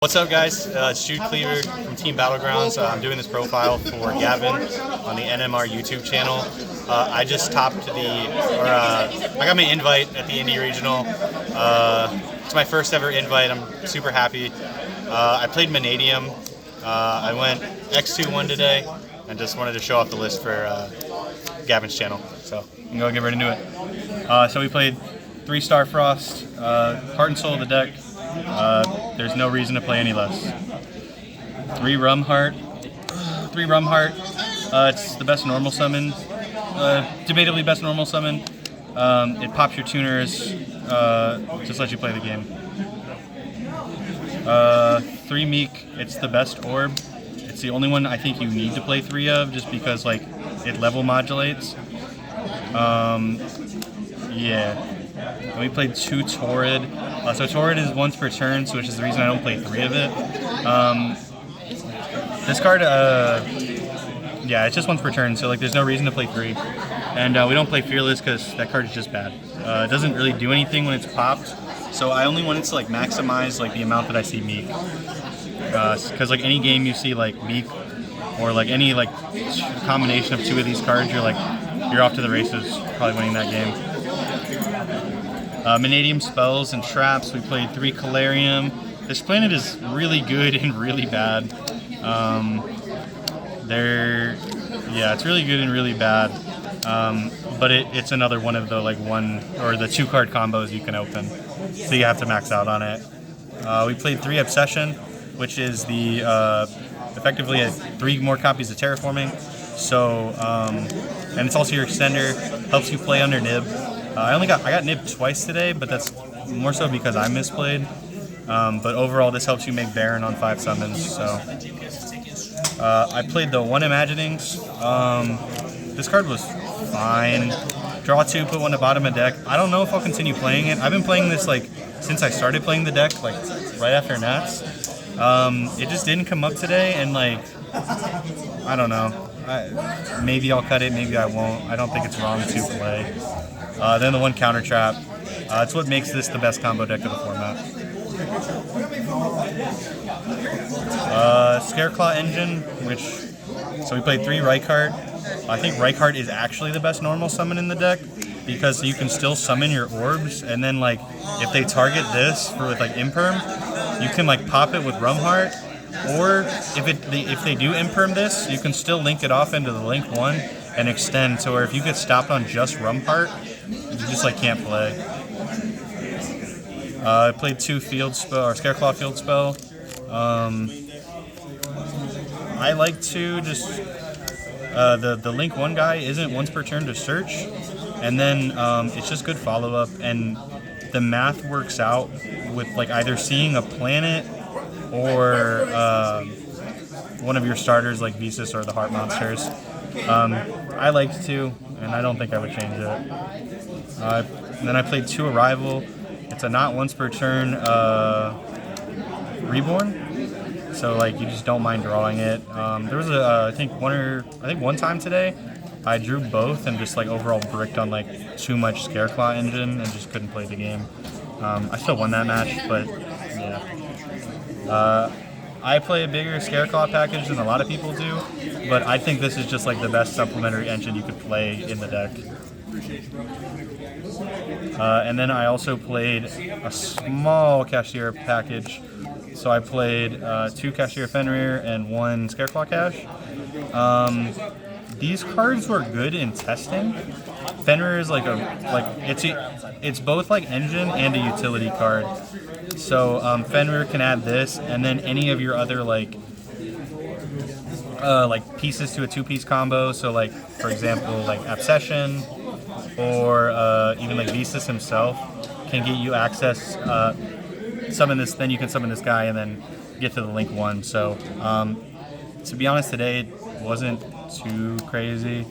What's up, guys? It's Jude Cleaver from Team Battlegrounds. I'm doing this profile for Gavin on the NMR YouTube channel. I just topped I got my invite at the Indy Regional. It's my first ever invite. I'm super happy. I played Mannadium. I went X2-1 today and just wanted to show off the list for Gavin's channel. So I'm going to get ready to do it. So we played 3 Star Frost, Heart and Soul of the deck. There's no reason to play any less. 3 Rum Heart. It's the best normal summon. Debatably best normal summon. It pops your tuners. Just lets you play the game. 3 Meek. It's the best orb. It's the only one I think you need to play 3 of, just because like it level modulates. Yeah. And we played 2 Torrid. So Torrid is once per turn, so which is the reason I don't play 3 of it. This card, yeah, it's just once per turn, so like there's no reason to play 3. And we don't play Fearless because that card is just bad. It doesn't really do anything when it's popped, so I only wanted to like maximize like the amount that I see Meek. Because like any game you see like Meek or like any like combination of 2 of these cards, you're off to the races, probably winning that game. Mannadium spells and traps. We played 3 Calarium. This planet is really good and really bad. Yeah, it's really good and really bad. But it's another one of the like 1 or the 2 card combos you can open, so you have to max out on it. We played 3 Obsession, which is the effectively 3 more copies of Terraforming. So and it's also your extender, helps you play under Nib. I got nibbed twice today, but that's more so because I misplayed. But overall, this helps you make Baron on 5 summons. So I played the 1 Imaginings. This card was fine. Draw 2, put 1 to bottom of deck. I don't know if I'll continue playing it. I've been playing this like since I started playing the deck, like right after Nats. It just didn't come up today, and like I don't know. Maybe I'll cut it, maybe I won't. I don't think it's wrong to play. Then the 1 Counter Trap. It's what makes this the best combo deck of the format. Scareclaw Engine, so we played 3 Reichart. I think Reichart is actually the best normal summon in the deck, because you can still summon your orbs, and then like if they target this for with like Imperm, you can like pop it with Rumheart, or if they do Imperm this, you can still link it off into the Link 1 and extend, so where if you get stopped on just Rumheart, you just like can't play. I played 2 Field Spell or Scareclaw Field Spell. I like to just the Link 1 guy isn't once per turn to search, and then it's just good follow up, and the math works out with like either seeing a planet or one of your starters like Visas or the Heart Monsters. I liked to, and I don't think I would change it. And then I played 2 Arrival. It's a not once per turn Reborn, so like you just don't mind drawing it. There was I think one time today I drew both and just like overall bricked on like too much Scareclaw Engine and just couldn't play the game. I still won that match, but yeah. I play a bigger Scareclaw package than a lot of people do, but I think this is just like the best supplementary engine you could play in the deck. And then I also played a small Cashier package. So I played 2 Cashier Fenrir and 1 Scareclaw Cash. These cards were good in testing. Fenrir is it's both like engine and a utility card. So Fenrir can add this, and then any of your other like pieces to a 2-piece combo. So like for example like Obsession or even like Visas himself can get you access. Summon this, then you can summon this guy and then get to the Link 1. So to be honest, today it wasn't too crazy.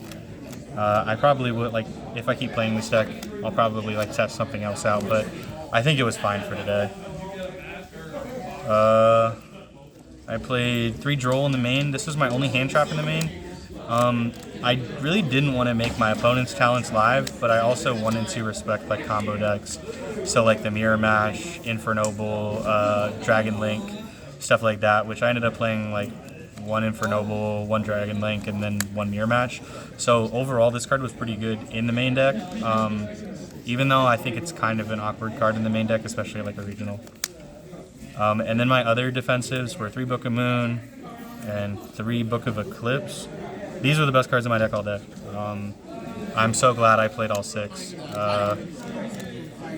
I probably would, like, if I keep playing this deck, I'll probably like test something else out, but I think it was fine for today. I played 3 Droll in the main. This was my only hand trap in the main. I really didn't want to make my opponent's talents live, but I also wanted to respect like combo decks. So like the Mirror Mash, Infernoble, Dragon Link, stuff like that, which I ended up playing like one Infernoble, one Dragon Link, and then one Mirror Match. So overall, this card was pretty good in the main deck, even though I think it's kind of an awkward card in the main deck, especially like a regional. And then my other defensives were 3 Book of Moon and 3 Book of Eclipse. These were the best cards in my deck all day. I'm so glad I played all 6.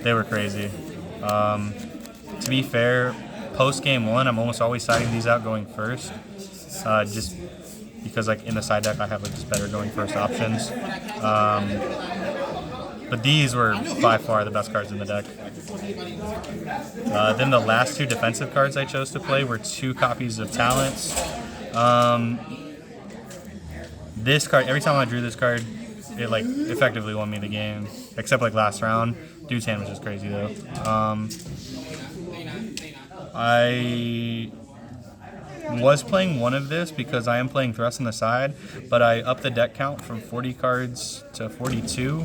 They were crazy. To be fair, post game 1, I'm almost always siding these out going first, just because like in the side deck I have like, just better going first options. But these were by far the best cards in the deck. Then the last 2 defensive cards I chose to play were 2 copies of Talents. This card, every time I drew this card, it like effectively won me the game, except like last round. Dude's hand was just crazy though. I was playing one of this because I am playing Thrust on the side, but I upped the deck count from 40 cards to 42,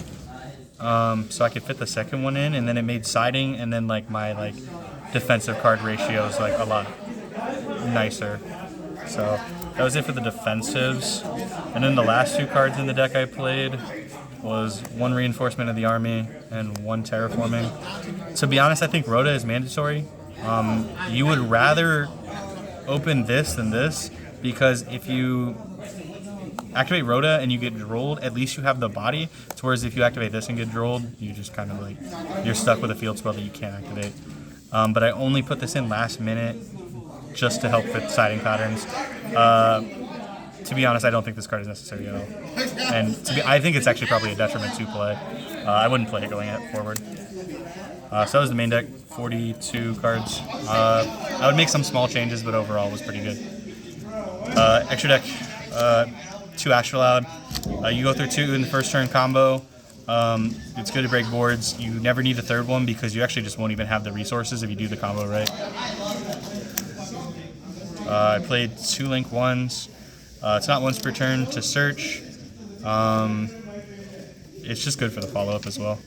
so I could fit the second one in, and then it made siding and then like my like defensive card ratios like a lot nicer. So that was it for the defensives. And then the last 2 cards in the deck I played was 1 Reinforcement of the Army and 1 Terraforming. To be honest, I think Rhoda is mandatory. You would rather open this than this, because if you activate Rhoda and you get drolled, at least you have the body. Whereas if you activate this and get drolled, you just kind of like, you're stuck with a field spell that you can't activate. But I only put this in last minute just to help with siding patterns. To be honest, I don't think this card is necessary at all. And I think it's actually probably a detriment to play. I wouldn't play it going forward. So that was the main deck, 42 cards. I would make some small changes, but overall it was pretty good. Extra deck, 2 Astrolabe. You go through 2 in the first turn combo. It's good to break boards. You never need a third one because you actually just won't even have the resources if you do the combo right. I played 2 Link 1s. It's not once per turn to search. It's just good for the follow-up as well.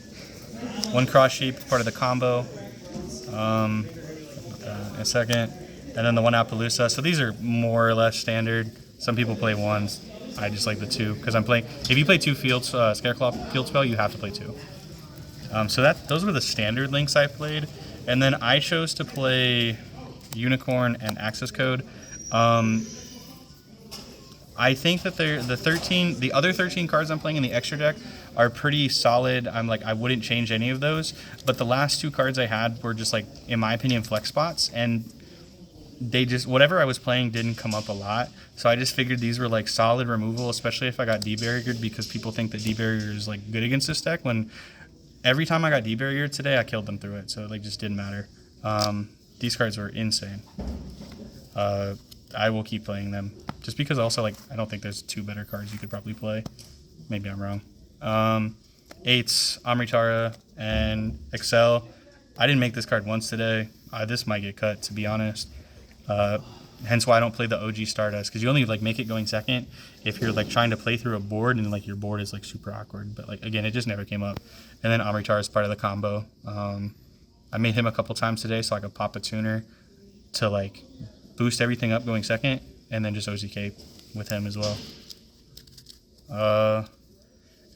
1 Cross Sheep, part of the combo. In a second. And then the 1 Appaloosa. So these are more or less standard. Some people play 1s. I just like the 2 because I'm playing. If you play 2 Scareclaw field spell, you have to play 2. So those were the standard links I played. And then I chose to play Unicorn and Access Code. I think that the other 13 cards I'm playing in the extra deck are pretty solid. I wouldn't change any of those. But the last 2 cards I had were just like, in my opinion, flex spots, and they just, whatever I was playing didn't come up a lot. So I just figured these were like solid removal, especially if I got debarriered, because people think that debarrier is like good against this deck, when every time I got debarriered today, I killed them through it. So it like just didn't matter. These cards were insane. I will keep playing them just because also like I don't think there's 2 better cards you could probably play. Maybe I'm wrong. 8s, Amritara, and Excel. I didn't make this card once today. This might get cut, to be honest. Hence why I don't play the OG Stardust, because you only like make it going second if you're like trying to play through a board and like your board is like super awkward. But like again, it just never came up. And then Amritara is part of the combo. I made him a couple times today so I could pop a tuner to like boost everything up going second, and then just OZK with him as well.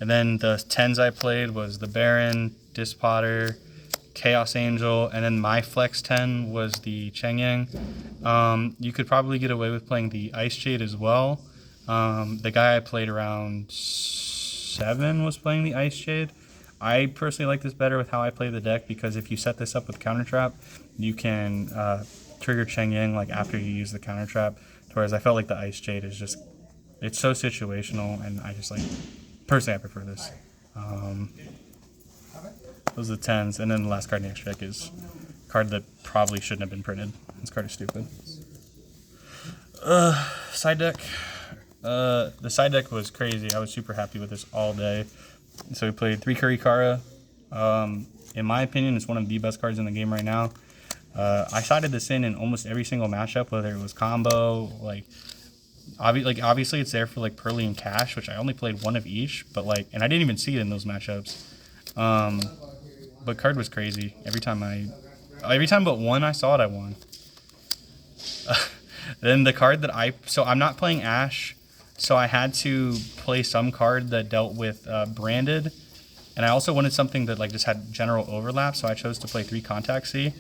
And then the 10s I played was the Baron, Dispotter, Chaos Angel, and then my flex 10 was the Cheng Yang. You could probably get away with playing the Ice Jade as well. The guy I played around 7 was playing the Ice Jade. I personally like this better with how I play the deck, because if you set this up with Counter Trap, you can trigger Cheng Yang like after you use the Counter Trap. Whereas I felt like the Ice Jade is just, it's so situational, and I just like, personally I prefer this. Those are the 10s, and then the last card in the extra deck is a card that probably shouldn't have been printed. This card is stupid. Side deck. The side deck was crazy. I was super happy with this all day. So we played 3 Kurikara. In my opinion, it's one of the best cards in the game right now. I sided this in almost every single matchup, whether it was combo, obviously it's there for like Pearly and Cash, which I only played 1 of each, but like, and I didn't even see it in those matchups. But card was crazy. Every time but 1 I saw it, I won. Then the card that so I'm not playing Ash, so I had to play some card that dealt with Branded, and I also wanted something that like just had general overlap, so I chose to play 3 Contact C.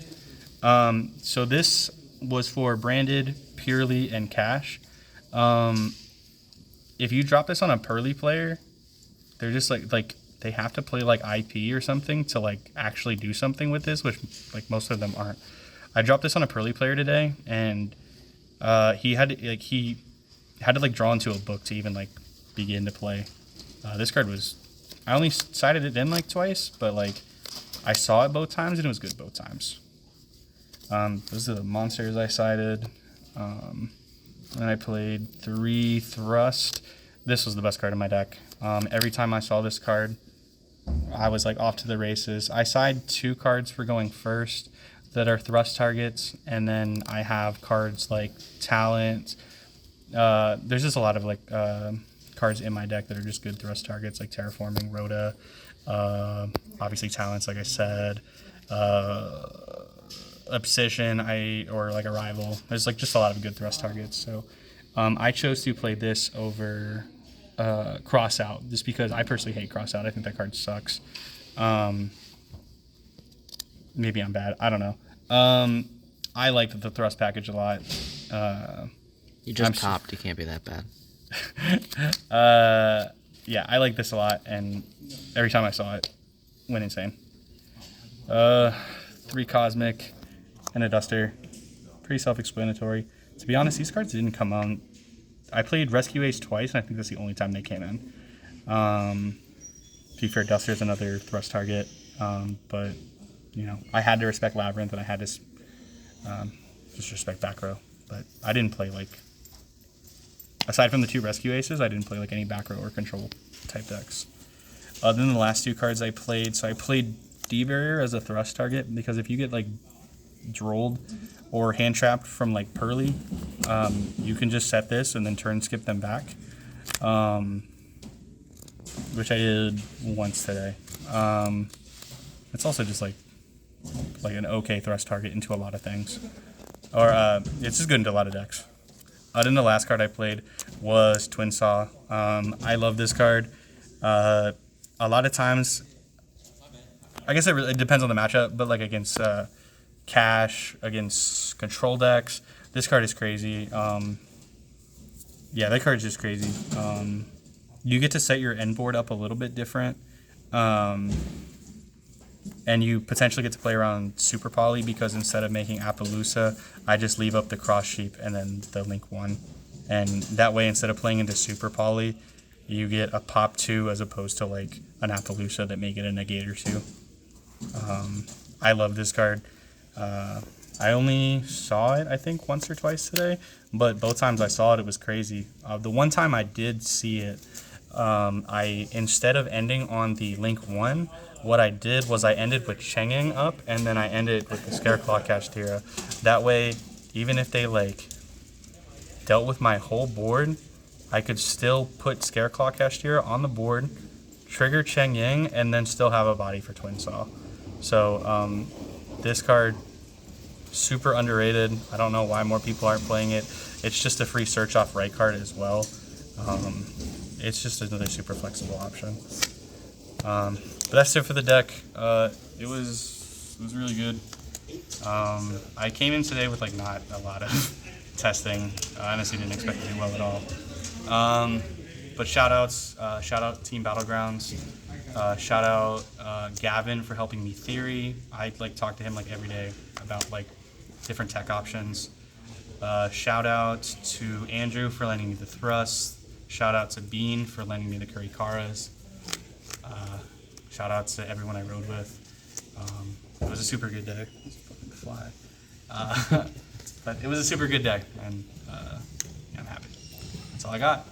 So this was for Branded, Purely, and Cash. If you drop this on a Pearly player, they're just like they have to play like IP or something to like actually do something with this, which like most of them aren't. I dropped this on a Pearly player today, and he had to like draw into a book to even like begin to play. This card was, I only sided it in like twice, but like I saw it both times and it was good both times. Those are the monsters I sided. And I played 3 Thrust. This was the best card in my deck. Every time I saw this card, I was like off to the races. I side 2 cards for going first that are Thrust targets, and then I have cards like Talent. There's just a lot of like cards in my deck that are just good Thrust targets, like Terraforming, Rhoda, obviously Talents, like I said, Obsession, or like Arrival. There's like just a lot of good Thrust targets. So I chose to play this over Crossout, just because I personally hate Crossout. I think that card sucks. Maybe I'm bad. I don't know. I liked the Thrust package a lot. You just topped. You can't be that bad. Yeah, I like this a lot, and every time I saw it, went insane. 3 Cosmic and a Duster. Pretty self-explanatory. To be honest, these cards didn't come on. I played Rescue Ace twice, and I think that's the only time they came in. To be fair, Duster's another Thrust target, but you know, I had to respect Labyrinth, and I had to just respect back row. But I didn't play like, aside from the 2 Rescue Aces, I didn't play like any back row or control type decks. Then the last 2 cards I played, so I played D-Barrier as a Thrust target, because if you get like drolled or hand trapped from like Pearly, you can just set this and then turn skip them back, which I did once today. It's also just like an okay Thrust target into a lot of things, or it's just good into a lot of decks. Then the last card I played was Twin Saw. I love this card. A lot of times, I guess it depends on the matchup, but like against Cash, against control decks, this card is crazy. Yeah, that card is just crazy. You get to set your end board up a little bit different. And you potentially get to play around Super Poly, because instead of making Appaloosa, I just leave up the Cross Sheep and then the Link 1. And that way, instead of playing into Super Poly, you get a Pop 2 as opposed to like an Appaloosa that may get a Negate or 2. I love this card. I only saw it, I think, once or twice today, but both times I saw it, it was crazy. The one time I did see it, I, instead of ending on the Link 1, what I did was I ended with Chenging up, and then I ended with the Scareclaw Kashtira. That way, even if they like dealt with my whole board, I could still put Scareclaw Kashtira on the board, trigger Cheng Ying, and then still have a body for Twin Saw. So this card, super underrated. I don't know why more people aren't playing it. It's just a free search off right card as well. It's just another super flexible option. But that's it for the deck. It was really good. I came in today with like not a lot of testing. I honestly didn't expect to do well at all. But shout out Team Battlegrounds. Shout out Gavin for helping me theory. I like talk to him like every day about like different tech options. Shout out to Andrew for lending me the Thrust. Shout out to Bean for lending me the Kurikaras. Shout out to everyone I rode with. It was a super good day. It's fucking fly. But it was a super good day, and yeah, I'm happy. That's all I got.